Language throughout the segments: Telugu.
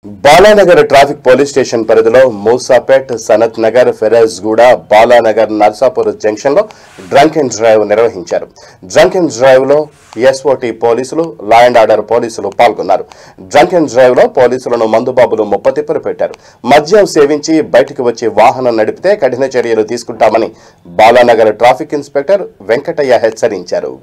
బాలానగర్ ట్రాఫిక్ పోలీస్ స్టేషన్ పరిధిలో మూసాపేట్, సనత్ నగర్, ఫెరజ్గూడ, బాలానగర్, నర్సాపూర్ జంక్షన్ లో డ్రంక్ అండ్ డ్రైవ్ నిర్వహించారు. డ్రంక్ అండ్ డ్రైవ్ లో ఎస్ఓటీ పోలీసులు, లా అండ్ ఆర్డర్ పోలీసులు పాల్గొన్నారు. డ్రంక్ అండ్ డ్రైవ్ లో పోలీసులను మందుబాబులు ముప్పతిప్పలు పెట్టారు. మద్యం సేవించి బయటకు వచ్చి వాహనం నడిపితే కఠిన చర్యలు తీసుకుంటామని బాలానగర్ ట్రాఫిక్ ఇన్స్పెక్టర్ వెంకటయ్య హెచ్చరించారు.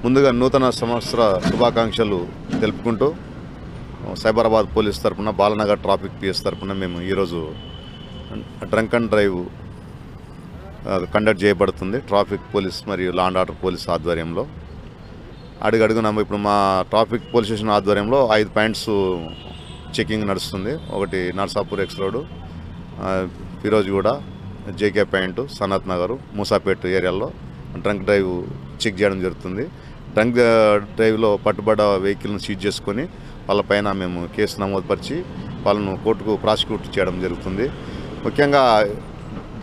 ముందుగా నూతన సంవత్సర శుభాకాంక్షలు తెలుపుకుంటూ సైబరాబాద్ పోలీస్ తరఫున, బాలానగర్ ట్రాఫిక్ పిఎస్ తరఫున మేము ఈరోజు డ్రంక్ అండ్ డ్రైవ్ కండక్ట్ చేయబడుతుంది. ట్రాఫిక్ పోలీస్ మరియు లా అండ్ ఆర్డర్ పోలీస్ ఆధ్వర్యంలో అడుగడుగున ఇప్పుడు మా ట్రాఫిక్ పోలీస్ స్టేషన్ ఆధ్వర్యంలో 5 పాయింట్స్ చెకింగ్ నడుస్తుంది. ఒకటి Narsapur X road, Firozguda, JK point, Sanath Nagar, Moosapet ఏరియాలో డ్రంక్ డ్రైవ్ చెక్ చేయడం జరుగుతుంది. డ్రంక్ డ్రైవ్లో పట్టుబడ్డ వెహికల్ను సీజ్ చేసుకొని వాళ్ళపైన మేము కేసు నమోదుపరిచి వాళ్ళను కోర్టుకు ప్రాసిక్యూట్ చేయడం జరుగుతుంది. ముఖ్యంగా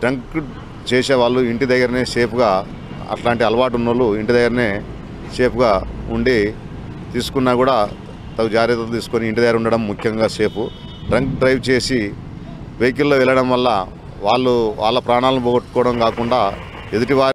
డ్రంక్ చేసే వాళ్ళు ఇంటి దగ్గరనే సేఫ్గా, అట్లాంటి అలవాటు ఉన్న వాళ్ళు ఇంటి దగ్గరనే సేఫ్గా ఉండి తీసుకున్నా కూడా తగు జాగ్రత్తలు తీసుకొని ఇంటి దగ్గర ఉండడం ముఖ్యంగా సేఫ్. డ్రంక్ డ్రైవ్ చేసి వెహికల్లో వెళ్ళడం వల్ల వాళ్ళ ప్రాణాలను పోగొట్టుకోవడం కాకుండా ఎదుటివారి